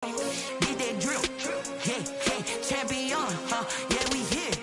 Did that drill, yeah, champion, yeah, we here,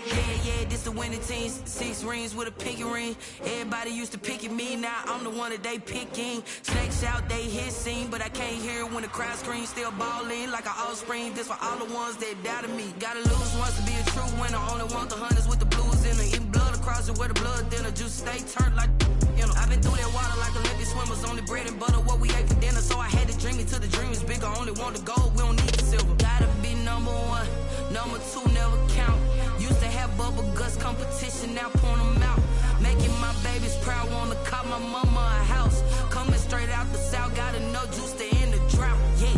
yeah, this the winning team, 6 rings with a pinky ring, everybody used to pick at me, now I'm the one that they picking, snakes out, they hit scene, but I can't hear it when the crowd screams, still ballin' like an offspring, this for all the ones that doubted me, gotta lose once to be a true winner, only want the hunters with the blues in it, even blood across it where the blood thinner, juice stay turned like, you know, I've been through that water like Olympic swimmers, only bread and butter, what we ate for dinner, so I had to dream it till the dream is bigger, only want the gold, we don't need the silver. Gotta be number 1, number 2 never count. Used to have bubble guts competition, now point them out. Making my babies proud, wanna call my mama a house. Coming straight out the south, gotta know juice to end the drought. Yeah,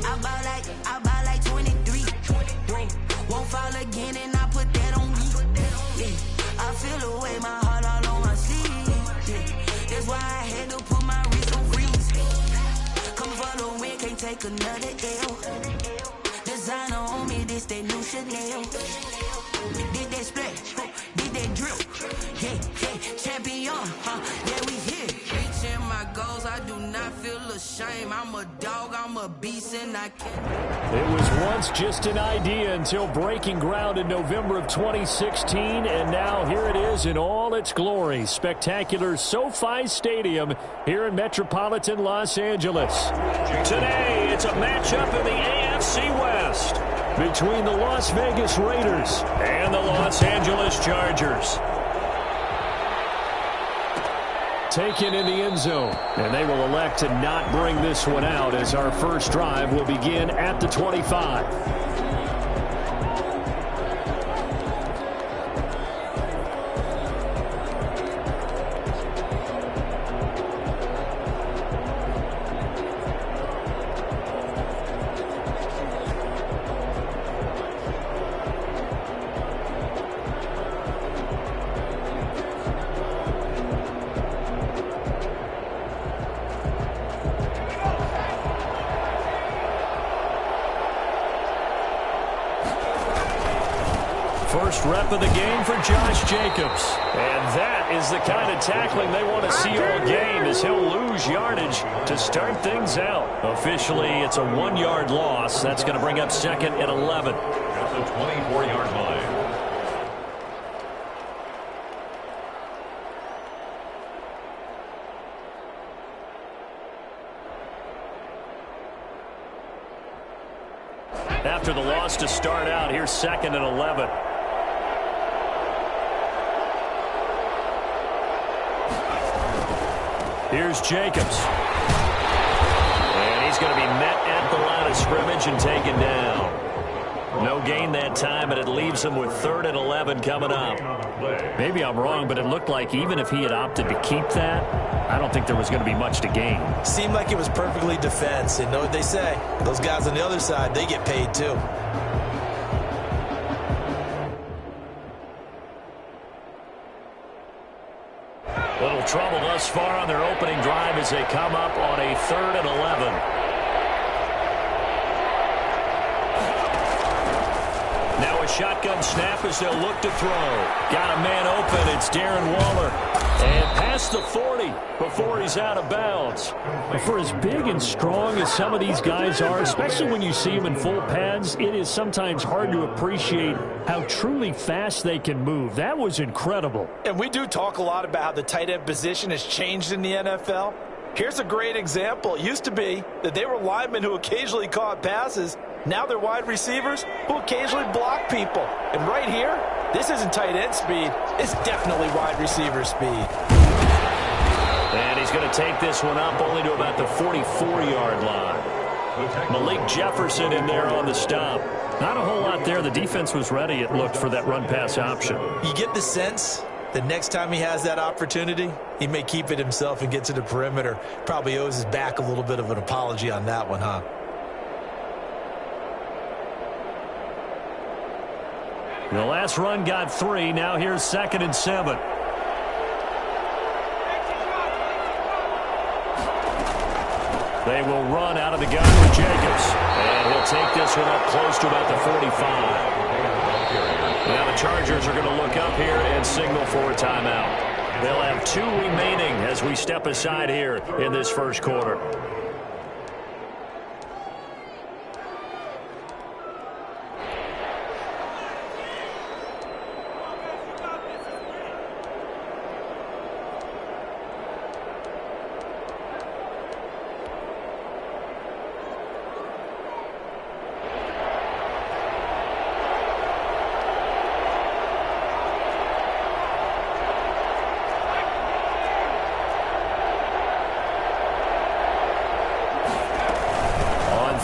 I buy like 23. Won't fall again, and I put that on me. Yeah, I feel the way, my heart all on my sleeve. Yeah, that's why I had to put my wrist on freeze. Coming for the win, can't take another L. Designer on me, this that new Chanel. Did that splash, did that drill. Yeah, champion, yeah, we here. Reaching my goals, I do not feel ashamed. I'm a dog, I'm a beast, and I can't. It was once just an idea until breaking ground in November of 2016, and now here it is in all its glory. Spectacular SoFi Stadium here in metropolitan Los Angeles. Today, it's a matchup in the AFC West between the Las Vegas Raiders and the Los Angeles Chargers. Taken in the end zone, and they will elect to not bring this one out as our first drive will begin at the 25. First rep of the game for Josh Jacobs. And that is the kind of tackling they want to see all game, as he'll lose yardage to start things out. Officially, it's a 1-yard loss. That's going to bring up second and 11. That's a 24-yard line. After the loss to start out, here's second and 11. Here's Jacobs. And he's going to be met at the line of scrimmage and taken down. No gain that time, and it leaves him with 3rd and 11 coming up. Maybe I'm wrong, but it looked like even if he had opted to keep that, I don't think there was going to be much to gain. Seemed like it was perfectly defense. And know what they say? Those guys on the other side, they get paid too. Little trouble thus far on their opening drive as they come up on a 3rd and 11. Now a shotgun snap as they'll look to throw. Got a man open. It's Darren Waller. And past the 40 before he's out of bounds. For as big and strong as some of these guys are, especially when you see them in full pads, it is sometimes hard to appreciate how truly fast they can move. That was incredible. And we do talk a lot about how the tight end position has changed in the NFL. Here's a great example. It used to be that they were linemen who occasionally caught passes. Now they're wide receivers who occasionally block people. And right here, this isn't tight end speed. It's definitely wide receiver speed. And he's going to take this one up only to about the 44-yard line. Malik Jefferson in there on the stop. Not a whole lot there. The defense was ready, it looked, for that run-pass option. You get the sense that next time he has that opportunity, he may keep it himself and get to the perimeter. Probably owes his back a little bit of an apology on that one, huh? The last run got 3. Now here's 2nd and 7. They will run out of the gun with Jacobs. And he'll take this one up close to about the 45. Now the Chargers are going to look up here and signal for a timeout. They'll have 2 remaining as we step aside here in this first quarter.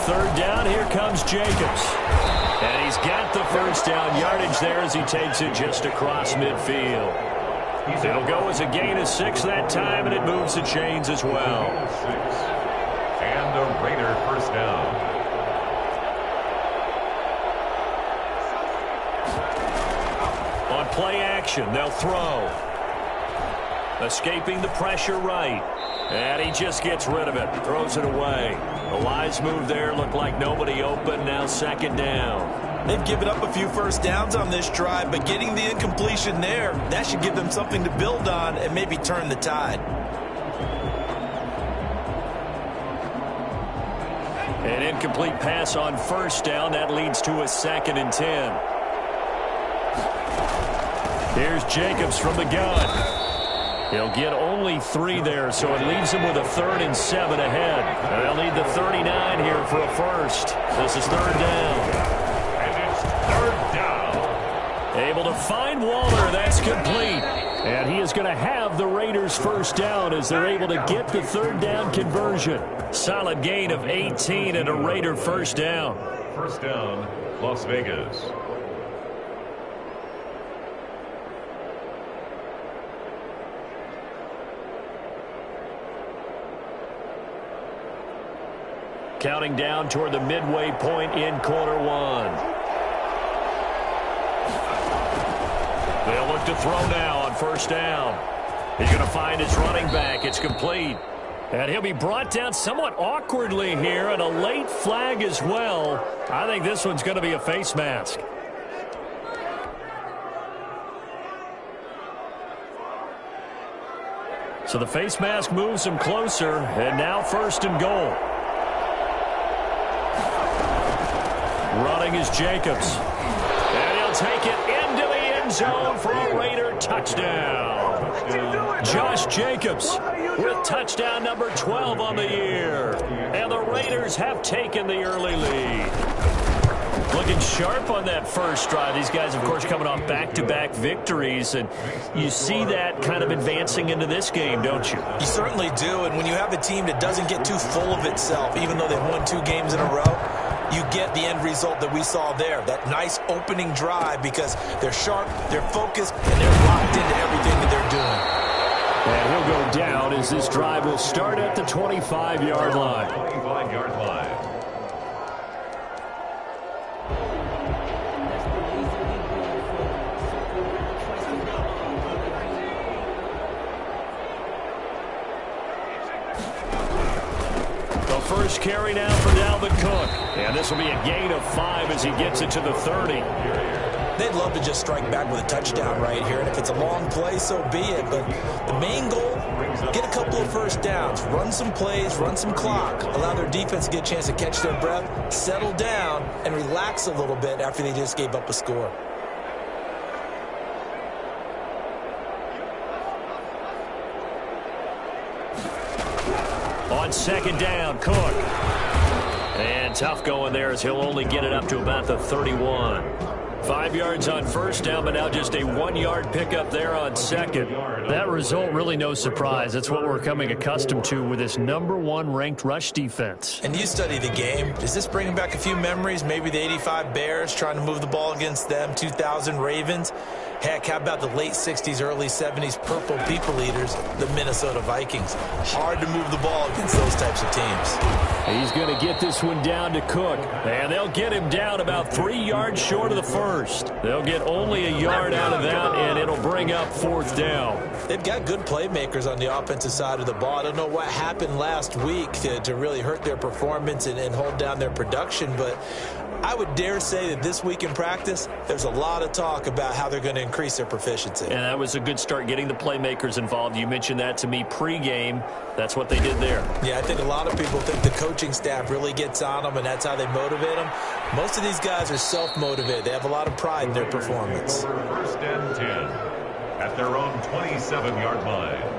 third down. Here comes Jacobs. And he's got the first down yardage there as he takes it just across midfield. It'll go as a gain of 6 that time, and it moves the chains as well. And a Raider first down. On play action, they'll throw. Escaping the pressure right. And he just gets rid of it. Throws it away. The wise move there. Looked like nobody open. Now second down. They've given up a few first downs on this drive, but getting the incompletion there, that should give them something to build on and maybe turn the tide. An incomplete pass on first down. That leads to a 2nd and 10. Here's Jacobs from the gun. He'll get only 3 there, so it leaves him with a 3rd and 7 ahead. And they'll need the 39 here for a first. This is 3rd down. And it's 3rd down. Able to find Waller. That's complete. And he is going to have the Raiders first down as they're able to get the 3rd down conversion. Solid gain of 18 and a Raider first down. First down, Las Vegas. Counting down toward the midway point in quarter 1. They'll look to throw now on first down. He's going to find his running back. It's complete. And he'll be brought down somewhat awkwardly here, and a late flag as well. I think this one's going to be a face mask. So the face mask moves him closer, and now 1st and goal. Running is Jacobs. And he'll take it into the end zone for a Raider touchdown. Josh Jacobs with touchdown number 12 on the year. And the Raiders have taken the early lead. Looking sharp on that first drive. These guys, of course, coming off back-to-back victories. And you see that kind of advancing into this game, don't you? You certainly do. And when you have a team that doesn't get too full of itself, even though they've won 2 games in a row, you get the end result that we saw there, that nice opening drive, because they're sharp, they're focused, and they're locked into everything that they're doing. And he'll go down as this drive will start at the 25-yard line. 25-yard line. First carry now for Dalvin Cook. And this will be a gain of 5 as he gets it to the 30. They'd love to just strike back with a touchdown right here. And if it's a long play, so be it. But the main goal, get a couple of first downs. Run some plays, run some clock. Allow their defense to get a chance to catch their breath, settle down, and relax a little bit after they just gave up a score. On second down, Cook. And tough going there as he'll only get it up to about the 31. 5 yards on first down, but now just a 1-yard pickup there on second. That result, really no surprise. That's what we're coming accustomed to with this #1 ranked rush defense. And you study the game. Does this bring back a few memories? Maybe the 85 Bears trying to move the ball against them, 2000 Ravens. Heck, how about the late 60s, early 70s Purple People Eaters, the Minnesota Vikings? Hard to move the ball against those types of teams. He's going to get this one down to Cook. And they'll get him down about 3 yards short of the first. They'll get only a yard out of that, and it'll bring up 4th down. They've got good playmakers on the offensive side of the ball. I don't know what happened last week to really hurt their performance and hold down their production, but I would dare say that this week in practice, there's a lot of talk about how they're going to increase their proficiency. And that was a good start, getting the playmakers involved. You mentioned that to me pregame. That's what they did there. Yeah, I think a lot of people think the coaching staff really gets on them, and that's how they motivate them. Most of these guys are self-motivated. They have a lot of pride in their performance. First and 10 at their own 27-yard line.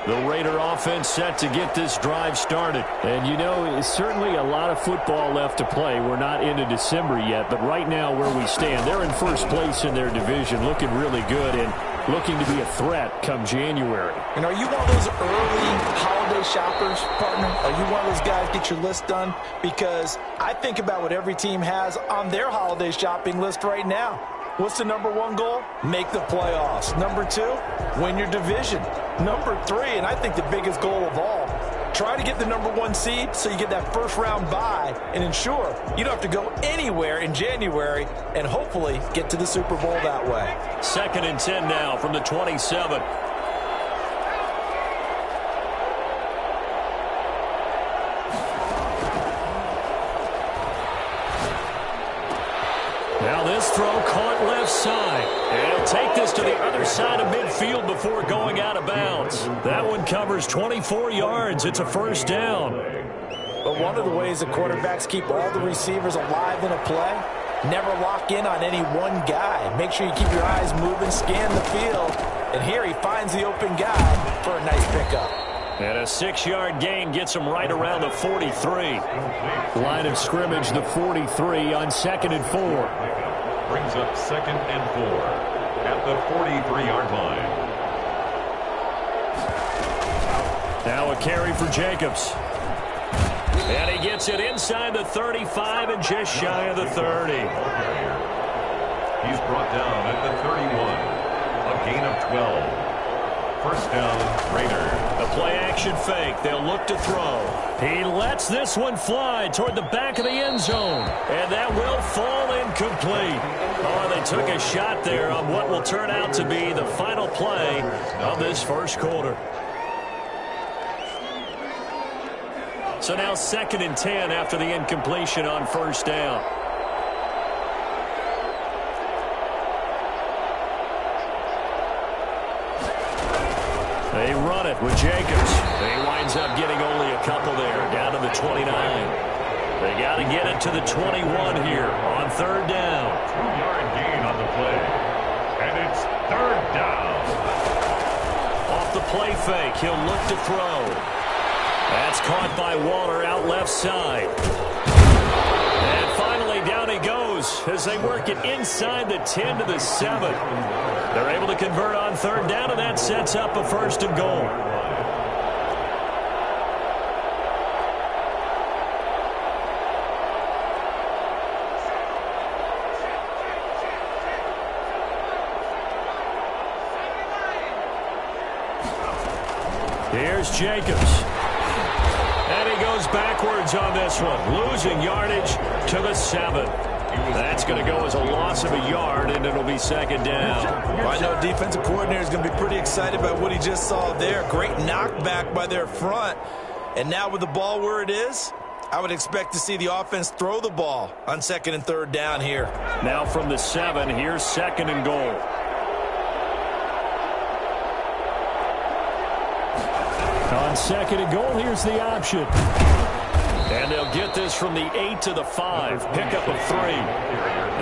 The Raider offense set to get this drive started. And, you know, it's certainly a lot of football left to play. We're not into December yet, but right now where we stand, they're in first place in their division, looking really good and looking to be a threat come January. And are you one of those early holiday shoppers, partner? Are you one of those guys get your list done? Because I think about what every team has on their holiday shopping list right now. What's the number one goal? Make the playoffs. Number two, win your division. Number three, and I think the biggest goal of all, try to get the number one seed so you get that first round bye and ensure you don't have to go anywhere in January and hopefully get to the Super Bowl that way. 2nd and 10 now from the 27. Now this throw caught left side. And he'll take this to the other side of midfield before going out of bounds. That one covers 24 yards. It's a first down. But one of the ways that quarterbacks keep all the receivers alive in a play, never lock in on any one guy. Make sure you keep your eyes moving, scan the field. And here he finds the open guy for a nice pickup. And a 6-yard gain gets him right around the 43. Line of scrimmage, the 43 on 2nd and 4. Brings up 2nd and 4 at the 43-yard line. Now a carry for Jacobs. And he gets it inside the 35 and just shy of the 30. He's brought down at the 31. A gain of 12. First down, Raiders. A play-action fake. They'll look to throw. He lets this one fly toward the back of the end zone. And that will fall incomplete. Oh, they took a shot there on what will turn out to be the final play of this first quarter. So now 2nd and 10 after the incompletion on first down. They run it with Jacobs. He winds up getting only a couple there, down to the 29. They got to get it to the 21 here on 3rd down. 2-yard gain on the play. And it's 3rd down. Off the play fake, he'll look to throw. That's caught by Waller out left side. And finally down he goes as they work it inside the 10 to the 7. They're able to convert on 3rd down, and that sets up a 1st and goal. Here's Jacobs. And he goes backwards on this one, losing yardage to the 7. That's going to go as a loss of a yard, and it'll be 2nd down. Well, I know defensive coordinator is going to be pretty excited about what he just saw there. Great knockback by their front. And now with the ball where it is, I would expect to see the offense throw the ball on 2nd and 3rd down here. Now from the 7, here's 2nd and goal. On 2nd and goal, here's the option. And they'll get this from the 8 to the 5. Pickup of 3.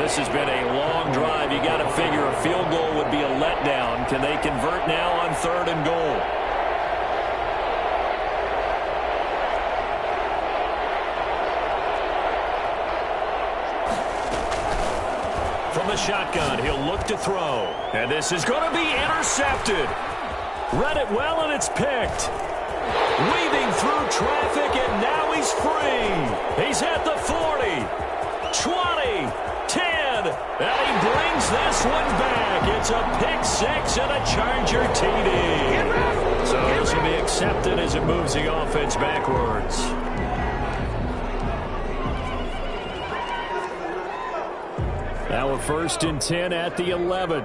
This has been a long drive. You got to figure a field goal would be a letdown. Can they convert now on 3rd and goal? From the shotgun, he'll look to throw. And this is going to be intercepted. Read it well, and it's picked. Weaving through traffic, and now he's free. He's at the 40, 20, 10, and he brings this one back. It's a pick 6 and a Charger TD. So this will be accepted as it moves the offense backwards. Now a 1st and 10 at the 11.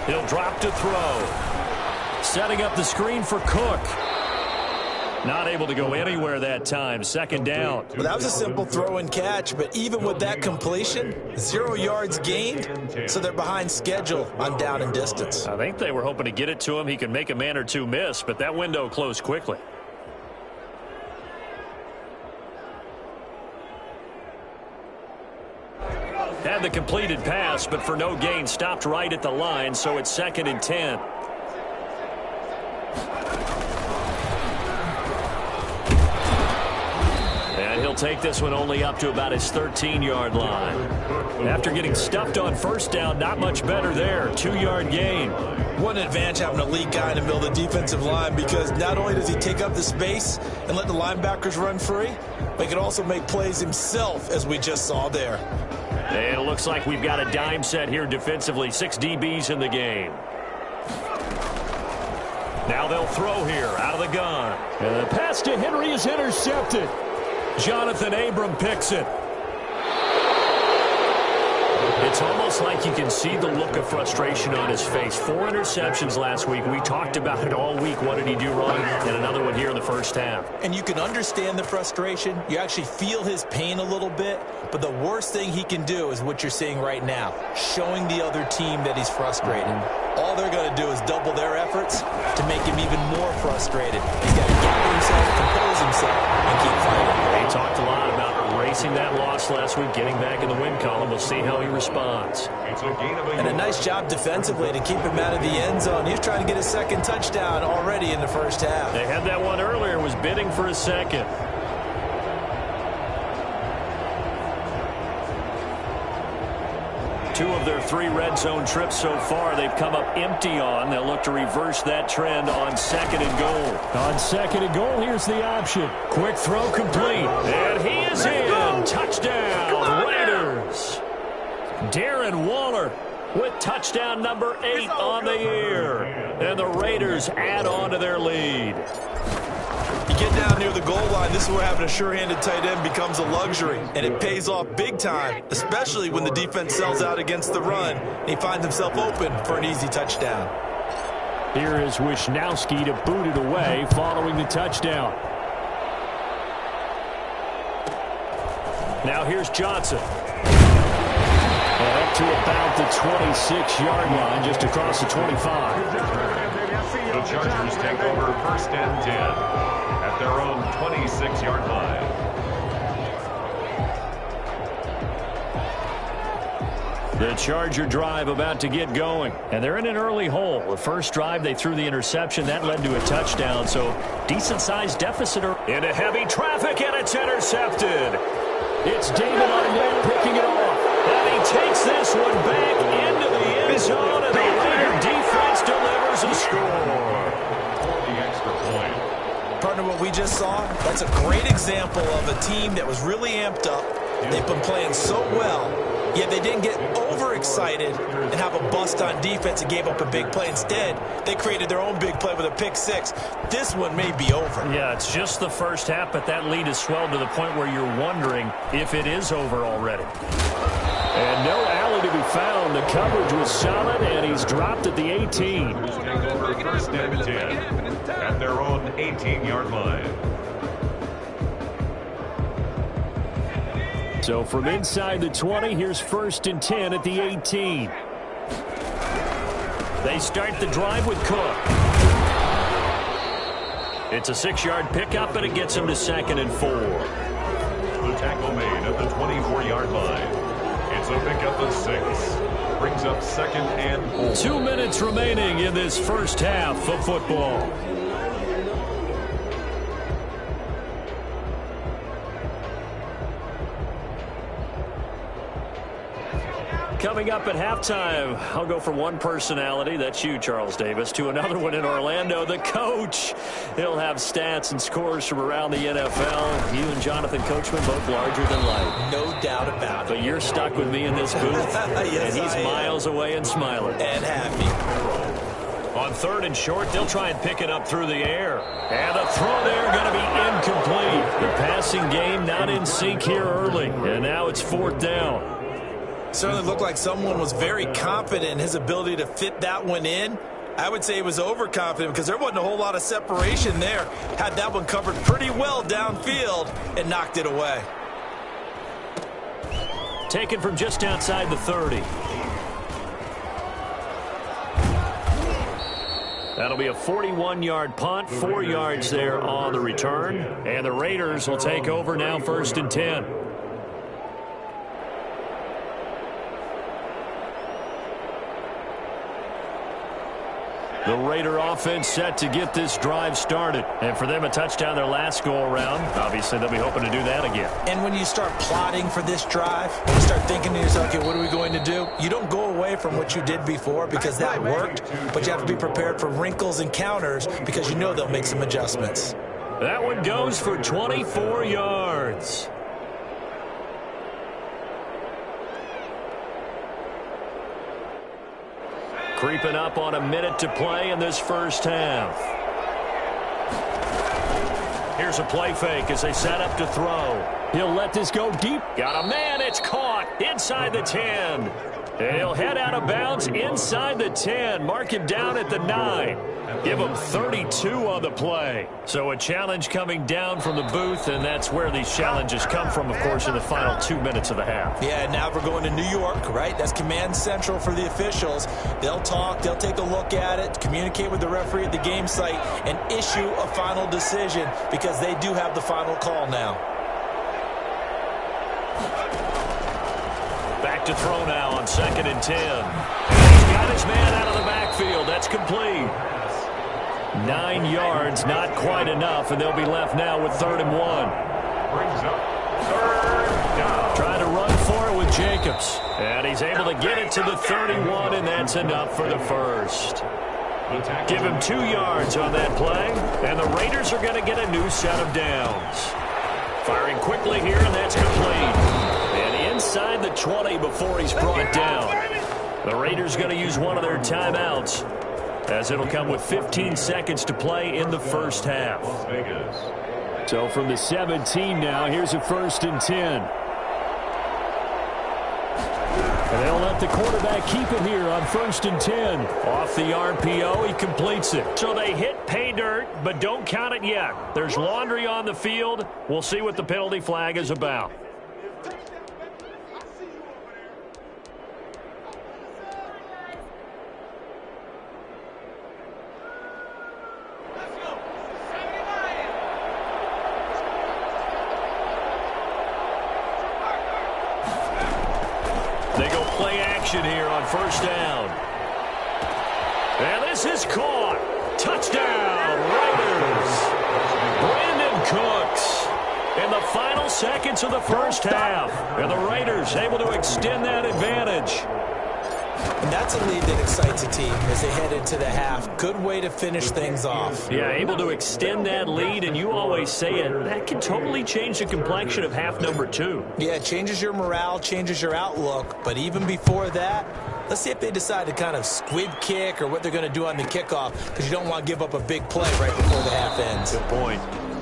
He'll drop to throw. Setting up the screen for Cook. Not able to go anywhere that time. 2nd down. Well, that was a simple throw and catch, but even with that completion, 0 yards gained, so they're behind schedule on down and distance. I think they were hoping to get it to him. He could make a man or two miss, but that window closed quickly. Had the completed pass, but for no gain, stopped right at the line, so it's 2nd and 10. And he'll take this one only up to about his 13-yard line. After getting stuffed on first down, not much better there. 2-yard gain. What an advantage having a lead guy in the middle of the defensive line, because not only does he take up the space and let the linebackers run free, but he can also make plays himself, as we just saw there. And it looks like we've got a dime set here defensively. 6 DBs in the game. Now they'll throw here out of the gun. And the pass to Henry is intercepted. Jonathan Abram picks it. It's almost like you can see the look of frustration on his face. 4 interceptions last week. We talked about it all week. What did he do wrong? And another one here in the first half. And you can understand the frustration. You actually feel his pain a little bit. But the worst thing he can do is what you're seeing right now, showing the other team that he's frustrated. All they're going to do is double their efforts to make him even more frustrated. He's got to gather himself, compose himself, and keep fighting. He talked a lot about erasing that loss last week, getting back in the win column. We'll see how he responds. And a nice job defensively to keep him out of the end zone. He was trying to get his 2nd touchdown already in the first half. They had that one earlier, was bidding for a 2nd. Two of their 3 red zone trips so far, they've come up empty on. They'll look to reverse that trend on 2nd and goal. On 2nd and goal, here's the option. Quick throw complete. And he is in. Touchdown, Raiders. Darren Waller with touchdown number 8 on the year. And the Raiders add on to their lead. You get down near the goal line, this is where having a sure-handed tight end becomes a luxury, and it pays off big time, especially when the defense sells out against the run, and he finds himself open for an easy touchdown. Here is Wisnowski to boot it away following the touchdown. Now here's Johnson. Up to about the 26-yard line, just across the 25. The Chargers take over 1st and 10 at their own 26-yard line. The Charger drive about to get going. And they're in an early hole. The first drive, they threw the interception. That led to a touchdown. So decent-sized deficit into heavy traffic, and it's intercepted. It's David Arnett picking it off. And he takes this one back into the end zone, and the Raider defense delivers a score. The extra point. Partner, what we just saw, that's a great example of a team that was really amped up. They've been playing so well, yet they didn't get overexcited and have a bust on defense and gave up a big play. Instead, they created their own big play with a pick 6. This one may be over. Yeah, it's just the first half, but that lead has swelled to the point where you're wondering if it is over already. And no alley to be found. The coverage was solid, and he's dropped at the 18. Take over 1st and 10 at their own 18-yard line. So from inside the 20, here's 1st and 10 at the 18. They start the drive with Cook. It's a 6-yard pickup, and it gets him to 2nd and 4. The tackle made at the 24-yard line. It's a pickup of 6. Brings up 2nd and 4. 2 minutes remaining in this first half of football. Coming up at halftime, I'll go from one personality, that's you, Charles Davis, to another one in Orlando, the coach. He'll have stats and scores from around the NFL. You and Jonathan Coachman, both larger than life. No doubt about it. But you're stuck with me in this booth, yes, and he's miles away and smiling. And happy. On 3rd and short, they'll try and pick it up through the air. And the throw there going to be incomplete. The passing game not in sync here early, and now it's 4th down. Certainly looked like someone was very confident in his ability to fit that one in. I would say he was overconfident because there wasn't a whole lot of separation there. Had that one covered pretty well downfield and knocked it away. Taken from just outside the 30. That'll be a 41-yard punt, 4 yards there on the return. And the Raiders will take over now 1st and 10. The Raider offense set to get this drive started. And for them, a touchdown their last go-around. Obviously, they'll be hoping to do that again. And when you start plotting for this drive, when you start thinking to yourself, okay, what are we going to do? You don't go away from what you did before because that worked, but you have to be prepared for wrinkles and counters because you know they'll make some adjustments. That one goes for 24 yards. Creeping up on a minute to play in this first half. Here's a play fake as they set up to throw. He'll let this go deep. Got a man. It's caught inside the 10. And he'll head out of bounds inside the 10. Mark him down at the 9. Give him 32 on the play. So a challenge coming down from the booth, and that's where these challenges come from, of course, in the final 2 minutes of the half. Yeah, now we're going to New York, right? That's command central for the officials. They'll talk, they'll take a look at it, communicate with the referee at the game site, and issue a final decision because they do have the final call now. Back to throw now on 2nd and 10. He's got his man out of the backfield. That's complete. 9 yards, not quite enough, and they'll be left now with 3rd and 1. Brings up 3rd down. Trying to run for it with Jacobs. And he's able to get it to the 31, and that's enough for the first. Give him 2 yards on that play, and the Raiders are going to get a new set of downs. Firing quickly here, and that's complete. And inside the 20 before he's brought down. The Raiders going to use one of their timeouts, as it'll come with 15 seconds to play in the first half. So from the 17 now, here's a 1st and 10. And they'll let the quarterback keep it here on 1st and 10. Off the RPO, he completes it. So they hit pay dirt, but don't count it yet. There's laundry on the field. We'll see what the penalty flag is about. They go play action here on 1st down. And this is caught. Touchdown, Raiders. Brandon Cooks in the final seconds of the first half. And the Raiders able to extend that advantage. And that's a lead that excites a team as they head into the half. Good way to finish things off. Yeah, able to extend that lead, and you always say it, that can totally change the complexion of half number 2. Yeah, it changes your morale, changes your outlook. But even before that, let's see if they decide to kind of squid kick or what they're going to do on the kickoff, because you don't want to give up a big play right before the half ends. Good point.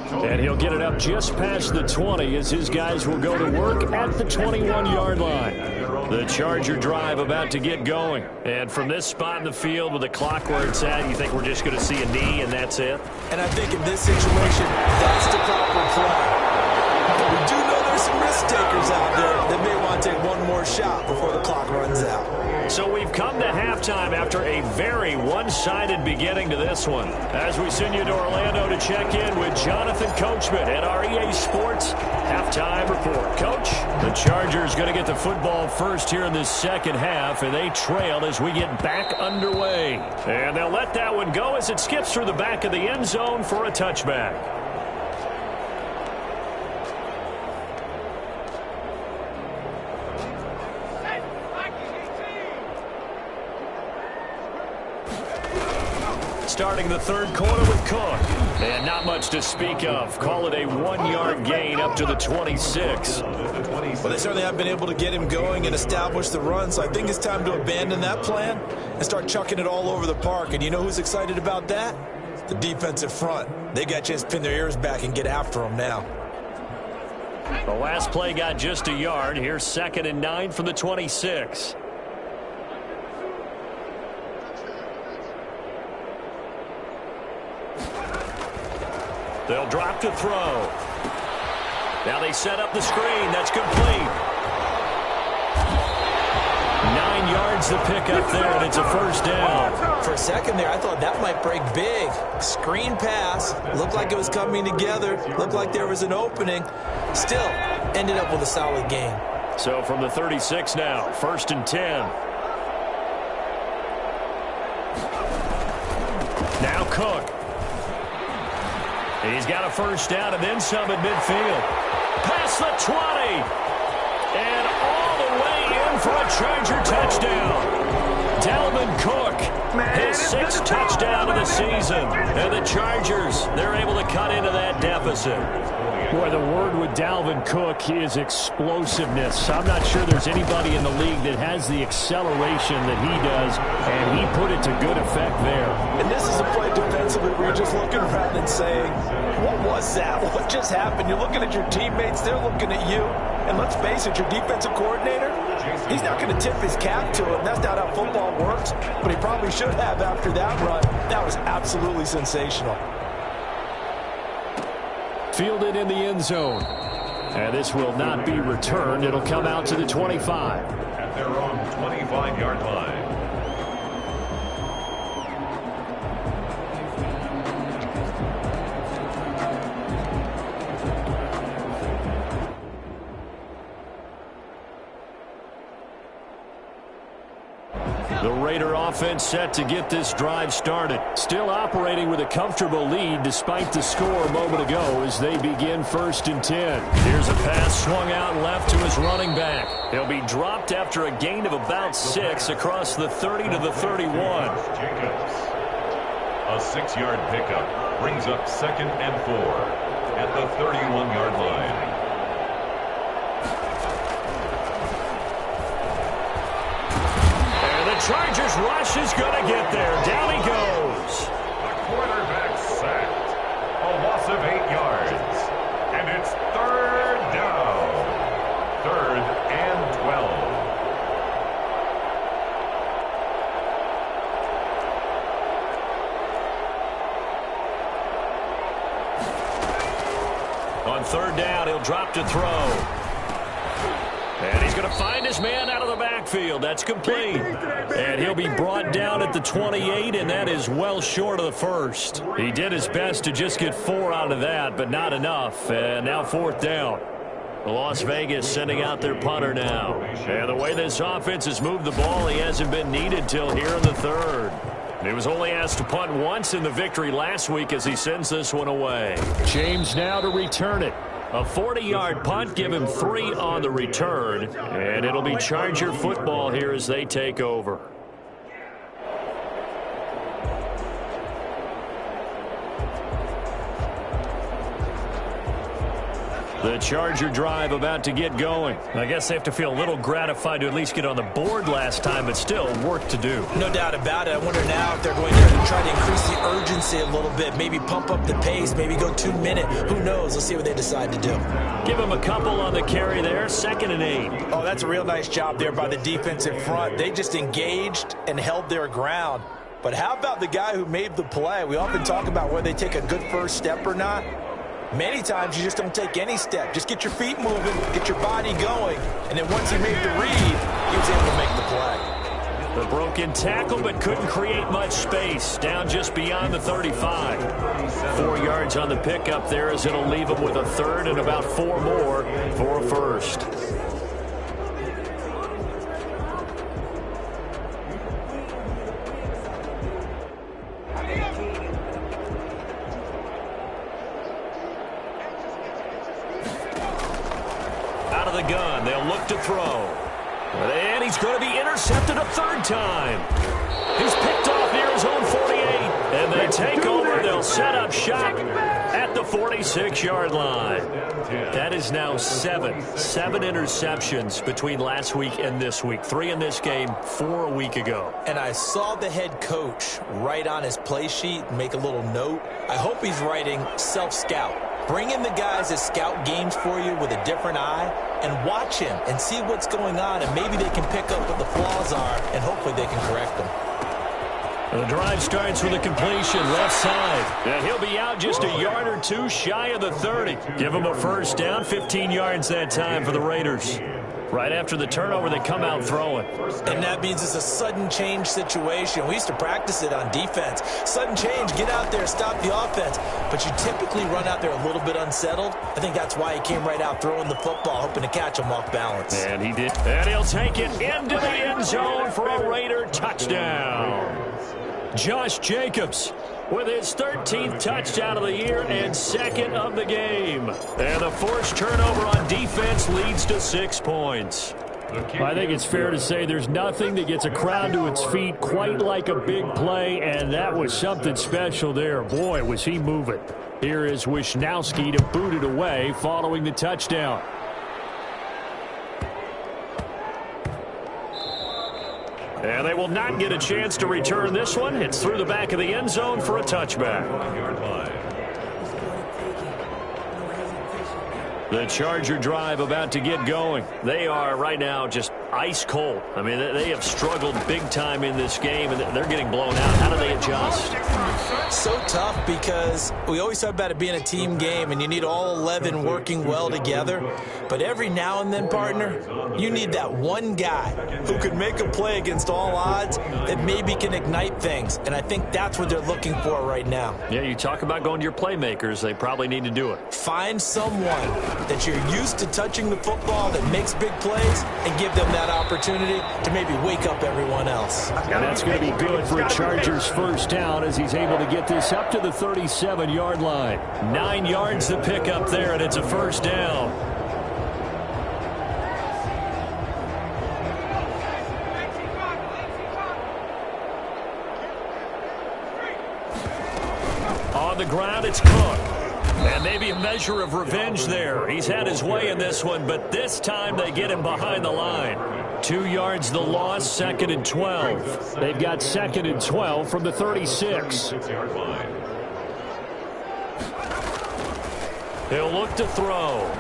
And he'll get it up just past the 20 as his guys will go to work at the 21-yard line. The Charger drive about to get going. And from this spot in the field with the clock where it's at, you think we're just going to see a knee and that's it? And I think in this situation, that's the proper play. But we do know there's some risk takers out there that may want to take one more shot before the clock runs out. So we've come to halftime after a very one-sided beginning to this one. As we send you to Orlando to check in with Jonathan Coachman at our EA Sports Halftime Report. Coach, the Chargers going to get the football first here in this second half, and they trail as we get back underway. And they'll let that one go as it skips through the back of the end zone for a touchback. Starting the third quarter with Cook. And not much to speak of. Call it a 1-yard gain up to the 26. Well, they certainly haven't been able to get him going and establish the run, so I think it's time to abandon that plan and start chucking it all over the park. And you know who's excited about that? The defensive front. They got a chance to pin their ears back and get after him now. The last play got just a yard. Here's 2nd and 9 from the 26. They'll drop to throw. Now they set up the screen. That's complete. 9 yards to pick up there, and it's a 1st down. For a second there, I thought that might break big. Screen pass. Looked like it was coming together. Looked like there was an opening. Still, ended up with a solid gain. So from the 36 now, 1st and 10. Now Cook. He's got a first down and then some at midfield. Past the 20. And all the way in for a Charger touchdown. Dalvin Cook, his 6th touchdown of the season. And the Chargers, they're able to cut into that deficit. Boy, the word with Dalvin Cook is explosiveness. I'm not sure there's anybody in the league that has the acceleration that he does, and he put it to good effect there. And this is a play defensively where you're just looking around and saying, what was that? What just happened? You're looking at your teammates, they're looking at you. And let's face it, your defensive coordinator, he's not going to tip his cap to him. That's not how football works, but he probably should have after that run. That was absolutely sensational. Fielded in the end zone. And this will not be returned. It'll come out to the 25. At their own 25-yard line. The Raider offense set to get this drive started. Still operating with a comfortable lead despite the score a moment ago as they begin 1st and 10. Here's a pass swung out left to his running back. He'll be dropped after a gain of about 6 across the 30 to the 31. Jacobs. A 6-yard pickup brings up 2nd and 4 at the 31-yard line. Chargers rush is going to get there. Down he goes. The quarterback sacked. A loss of 8 yards. And it's 3rd down. 3rd and 12. On 3rd down, he'll drop to throw. And he's going to find his man out of the backfield. That's complete. And he'll be brought down at the 28, and that is well short of the 1st. He did his best to just get 4 out of that, but not enough. And now 4th down. Las Vegas sending out their punter now. And the way this offense has moved the ball, he hasn't been needed till here in the 3rd. He was only asked to punt once in the victory last week as he sends this one away. James now to return it. A 40-yard punt, give him 3 on the return, and it'll be Charger football here as they take over. The Charger drive about to get going. I guess they have to feel a little gratified to at least get on the board last time, but still work to do. No doubt about it. I wonder now if they're going to try to increase the urgency a little bit, maybe pump up the pace, maybe go 2-minute. Who knows? Let's see what they decide to do. Give them a couple on the carry there, 2nd and 8. Oh, that's a real nice job there by the defensive front. They just engaged and held their ground. But how about the guy who made the play? We often talk about whether they take a good first step or not. Many times you just don't take any step. Just get your feet moving, get your body going, and then once he made the read, he was able to make the play. The broken tackle, but couldn't create much space. Down just beyond the 35. 4 yards on the pickup there as it'll leave him with a 3rd and about 4 more for a 1st. The gun. They'll look to throw. And he's going to be intercepted a 3rd time. He's picked off near his own 48. And they take over. They'll set up shop at the 46-yard line. That is now 7 interceptions between last week and this week. 3 in this game, 4 a week ago. And I saw the head coach write on his play sheet, make a little note. I hope he's writing self-scout. Bring in the guys that scout games for you with a different eye and watch him and see what's going on, and maybe they can pick up what the flaws are, and hopefully they can correct them. The drive starts with a completion left side. And he'll be out just a yard or 2 shy of the 30. Give him a first down, 15 yards that time for the Raiders. Right after the turnover, they come out throwing. And that means it's a sudden change situation. We used to practice it on defense. Sudden change, get out there, stop the offense. But you typically run out there a little bit unsettled. I think that's why he came right out throwing the football, hoping to catch him off balance. And he did. And he'll take it into the end zone for a Raider touchdown. Josh Jacobs with his 13th touchdown of the year and second of the game. And the forced turnover on defense leads to 6 points. I think it's fair to say there's nothing that gets a crowd to its feet quite like a big play, and that was something special there. Boy, was he moving. Here is Wisnowski to boot it away following the touchdown. And they will not get a chance to return this one. It's through the back of the end zone for a touchback. The Charger drive about to get going. They are right now just ice cold. I mean, they have struggled big time in this game, and they're getting blown out. How do they adjust? So tough because we always talk about it being a team game, and you need all 11 working well together. But every now and then, partner, you need that one guy who could make a play against all odds that maybe can ignite things. And I think that's what they're looking for right now. Yeah, you talk about going to your playmakers. They probably need to do it. Find someone that you're used to touching the football that makes big plays and give them that opportunity to maybe wake up everyone else. And that's going to be good for Chargers first down as he's able to get this up to the 37-yard line. 9 yards to pick up there, and it's a first down. On the ground, it's Cook. And maybe a measure of revenge there. He's had his way in this one, but this time they get him behind the line. 2 yards the loss, 2nd and 12. They've got 2nd and 12 from the 36. He'll look to throw.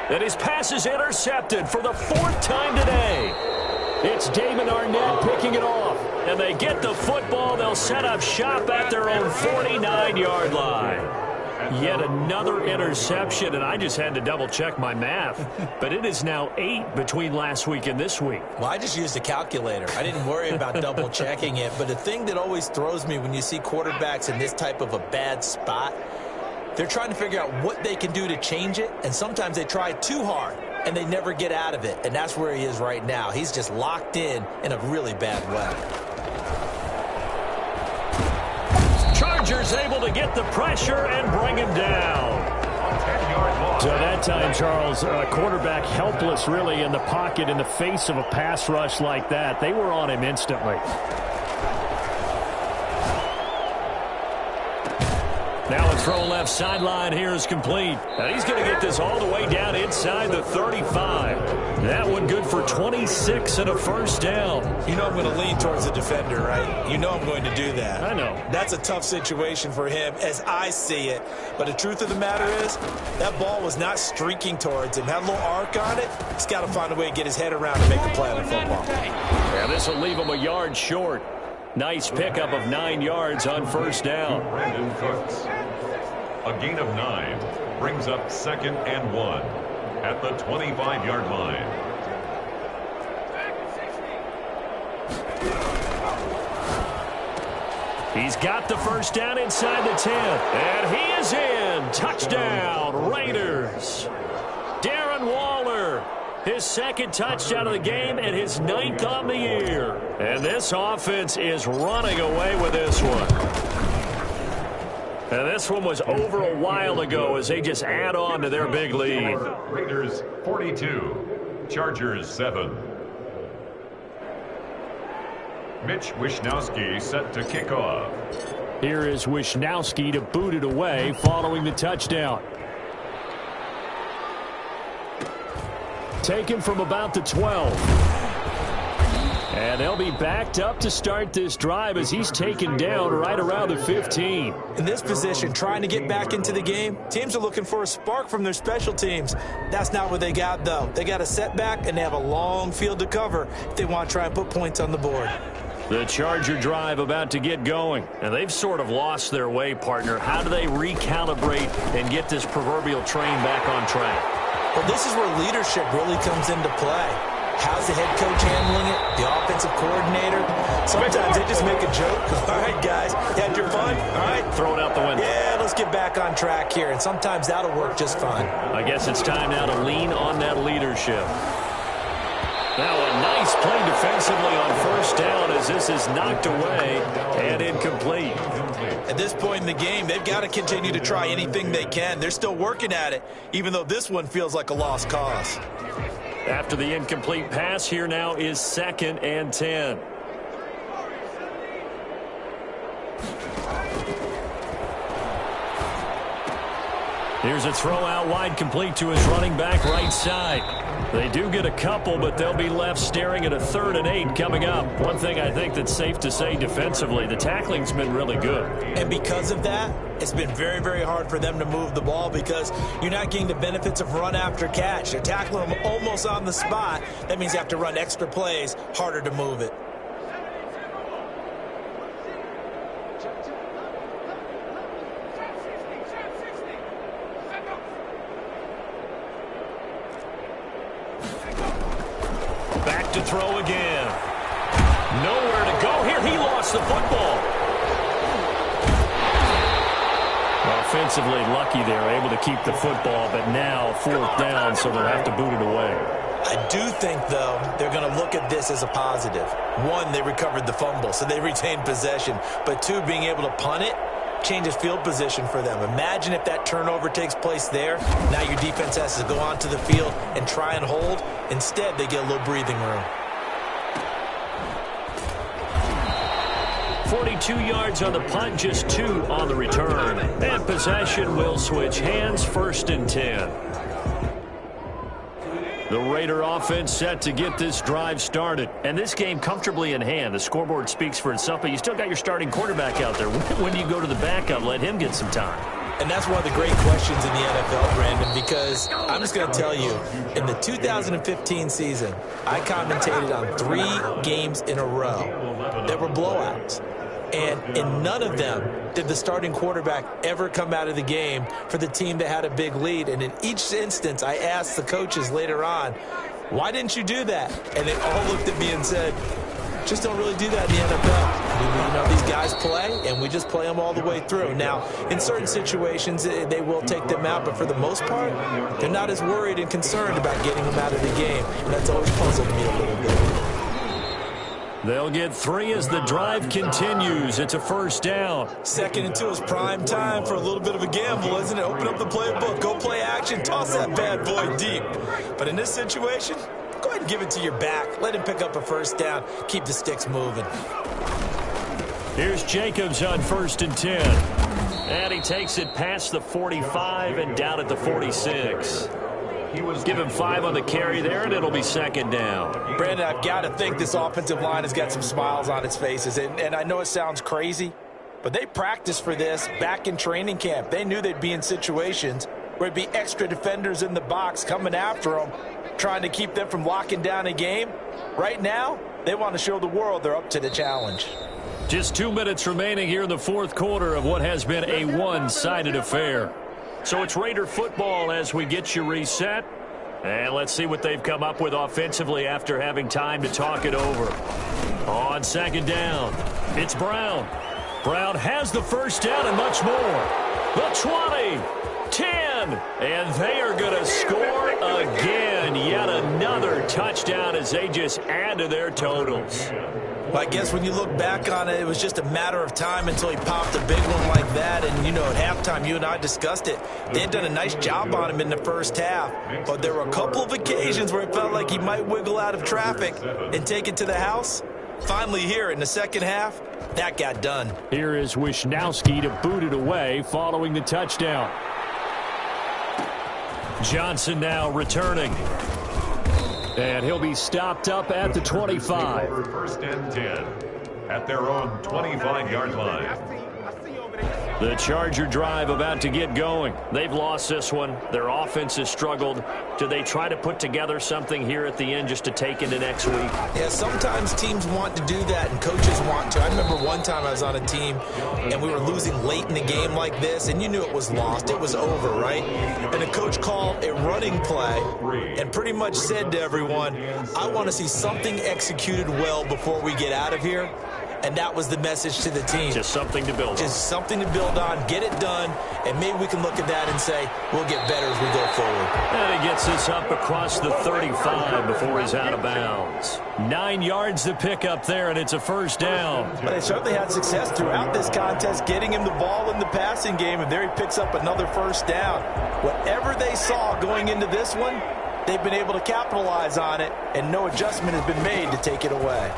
And his pass is intercepted for the 4th time today. It's Damon Arnett picking it off. And they get the football. They'll set up shop at their own 49-yard line. Yet another interception, and I just had to double-check my math. But it is now 8 between last week and this week. Well, I just used a calculator. I didn't worry about double-checking it. But the thing that always throws me when you see quarterbacks in this type of a bad spot, they're trying to figure out what they can do to change it, and sometimes they try too hard, and they never get out of it. And that's where he is right now. He's just locked in a really bad way. Chargers able to get the pressure and bring him down. So that time, Charles, quarterback helpless really in the pocket in the face of a pass rush like that. They were on him instantly. Now a throw left sideline here is complete. And he's going to get this all the way down inside the 35. That one good for 26 and a first down. You know I'm going to lean towards the defender, right? You know I'm going to do that. I know. That's a tough situation for him as I see it. But the truth of the matter is, that ball was not streaking towards him. Had a little arc on it. He's got to find a way to get his head around and make a play on the football. Yeah, this will leave him a yard short. Nice pickup of 9 yards on first down. Brandon Cooks. A gain of 9 brings up 2nd and 1 at the 25-yard line. He's got the first down inside the 10. And he is in. Touchdown, Raiders. Darren Waller. His 2nd touchdown of the game and his 9th on the year. And this offense is running away with this one. And this one was over a while ago as they just add on to their big lead. Raiders 42, Chargers 7. Mitch Wisnowski set to kick off. Here is Wisnowski to boot it away following the touchdown. Taken from about the 12. And they'll be backed up to start this drive as he's taken down right around the 15. In this position, trying to get back into the game, teams are looking for a spark from their special teams. That's not what they got, though. They got a setback, and they have a long field to cover if they want to try and put points on the board. The Charger drive about to get going. And they've sort of lost their way, partner. How do they recalibrate and get this proverbial train back on track? Well, this is where leadership really comes into play. How's the head coach handling it? The offensive coordinator? Sometimes they just make a joke. All right, guys, you had your fun? All right. Throw it out the window. Yeah, let's get back on track here. And sometimes that'll work just fine. I guess it's time now to lean on that leadership. Now a nice play defensively on first down as this is knocked away and incomplete. At this point in the game, they've got to continue to try anything they can. They're still working at it, even though this one feels like a lost cause. After the incomplete pass, here now is 2nd and 10. Here's a throw out wide, complete to his running back right side. They do get a couple, but they'll be left staring at a 3rd and 8 coming up. One thing I think that's safe to say defensively, the tackling's been really good. And because of that, it's been very, very hard for them to move the ball because you're not getting the benefits of run after catch. They're tackling them almost on the spot. That means you have to run extra plays, harder to move it. Back to throw again. Nowhere to go here. He lost the football. Offensively lucky they're able to keep the football, but now 4th down, so they'll have to boot it away. I do think, though, they're going to look at this as a positive. 1, they recovered the fumble, so they retained possession. But 2, being able to punt it changes field position for them. Imagine if that turnover takes place there. Now your defense has to go onto the field and try and hold. Instead, they get a little breathing room. 42 yards on the punt, just 2 on the return. And possession will switch hands, 1st and 10. The Raider offense set to get this drive started. And this game comfortably in hand. The scoreboard speaks for itself, but you still got your starting quarterback out there. When do you go to the backup? Let him get some time. And that's one of the great questions in the NFL, Brandon, because I'm just going to tell you, in the 2015 season, I commentated on 3 games in a row that were blowouts. And in none of them did the starting quarterback ever come out of the game for the team that had a big lead. And in each instance, I asked the coaches later on, why didn't you do that? And they all looked at me and said, just don't really do that in the NFL. You know, these guys play, and we just play them all the way through. Now, in certain situations, they will take them out, but for the most part, they're not as worried and concerned about getting them out of the game. And that's always puzzled me a little bit. They'll get 3 as the drive continues. It's a 1st down. 2nd and 2 is prime time for a little bit of a gamble, isn't it? Open up the playbook, go play action, toss that bad boy deep. But in this situation, go ahead and give it to your back. Let him pick up a 1st down. Keep the sticks moving. Here's Jacobs on 1st and 10. And he takes it past the 45 and down at the 46. Give him 5 on the carry there, and it'll be 2nd down. Brandon, I've got to think this offensive line has got some smiles on its faces. And I know it sounds crazy, but they practiced for this back in training camp. They knew they'd be in situations where there'd be extra defenders in the box coming after them, trying to keep them from locking down a game. Right now, they want to show the world they're up to the challenge. Just 2 minutes remaining here in the 4th quarter of what has been a one-sided affair. So it's Raider football as we get you reset. And let's see what they've come up with offensively after having time to talk it over. On 2nd down, it's Brown. Brown has the 1st down and much more. The 20, 10, and they are going to score again. Yet another touchdown as they just add to their totals. Well, I guess when you look back on it, it was just a matter of time until he popped a big one like that. And, you know, at halftime, you and I discussed it. They had done a nice job on him in the 1st half. But there were a couple of occasions where it felt like he might wiggle out of traffic and take it to the house. Finally here in the 2nd half, that got done. Here is Wisnowski to boot it away following the touchdown. Johnson now returning. And he'll be stopped up at the 25. 1st and 10 at their own 25-yard line. The Charger drive about to get going. They've lost this one. Their offense has struggled. Do they try to put together something here at the end just to take into next week? Yeah, sometimes teams want to do that and coaches want to. I remember one time I was on a team and we were losing late in the game like this, and you knew it was lost. It was over, right? And the coach called a running play and pretty much said to everyone, I want to see something executed well before we get out of here. and that was the message to the team. Just something to build on. Just something to build on, get it done, and maybe we can look at that and say, we'll get better as we go forward. And he gets this up across the 35 before he's out of bounds. 9 yards to pick up there, and it's a first down. But they certainly had success throughout this contest, getting him the ball in the passing game, and there he picks up another first down. Whatever they saw going into this one, they've been able to capitalize on it, and no adjustment has been made to take it away.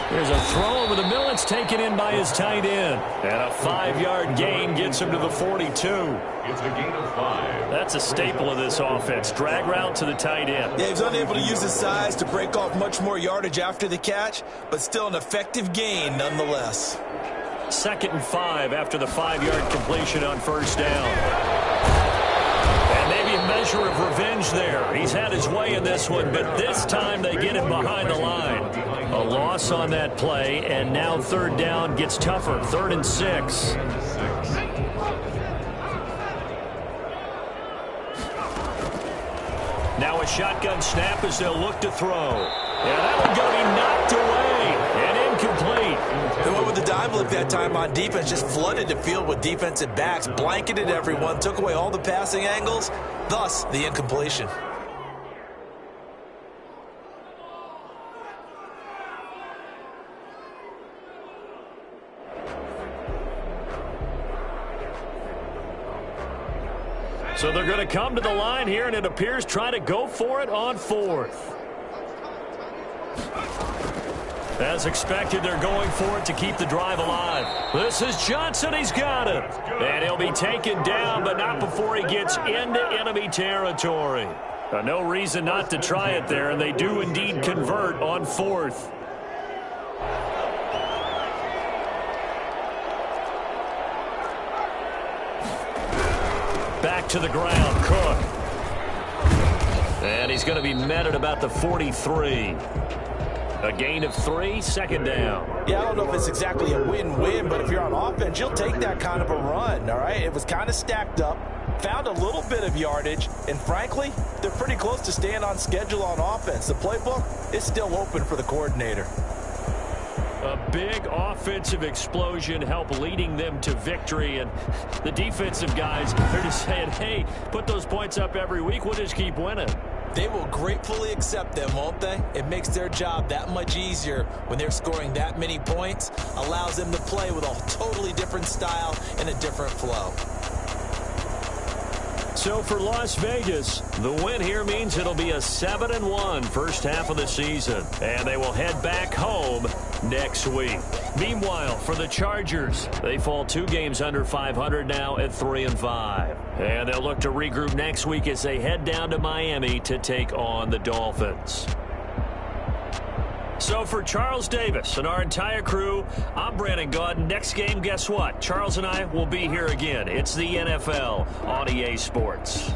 There's a throw over the middle. It's taken in by his tight end. And a 5-yard gain gets him to the 42. It's a gain of 5. That's a staple of this offense. Drag route to the tight end. Yeah, he was unable to use his size to break off much more yardage after the catch, but still an effective gain nonetheless. 2nd and 5 after the 5-yard completion on first down. And maybe a measure of revenge there. He's had his way in this one, but this time they get him behind the line. A loss on that play, and now 3rd down gets tougher. 3rd and 6. Now a shotgun snap as they'll look to throw. And that one going to be knocked away and incomplete. They went with the dime look that time on defense, just flooded the field with defensive backs, blanketed everyone, took away all the passing angles, thus the incompletion. So they're going to come to the line here, and it appears try to go for it on 4th. As expected, they're going for it to keep the drive alive. This is Johnson. He's got it. And he'll be taken down, but not before he gets into enemy territory. No reason not to try it there, and they do indeed convert on 4th. Back to the ground, Cook. And he's going to be met at about the 43. A gain of 3, 2nd down. Yeah, I don't know if it's exactly a win-win, but if you're on offense, you'll take that kind of a run, all right? It was kind of stacked up, found a little bit of yardage, and frankly, they're pretty close to staying on schedule on offense. The playbook is still open for the coordinator. A big offensive explosion helped leading them to victory, and the defensive guys are just saying, hey, put those points up every week, we'll just keep winning. They will gratefully accept them, won't they? It makes their job that much easier when they're scoring that many points, allows them to play with a totally different style and a different flow. So for Las Vegas, the win here means it'll be a 7-1 first half of the season, and they will head back home next week. Meanwhile, for the Chargers, they fall 2 games under 500 now at 3-5. And they'll look to regroup next week as they head down to Miami to take on the Dolphins. So for Charles Davis and our entire crew, I'm Brandon Gaudin. Next game, guess what? Charles and I will be here again. It's the NFL on EA Sports.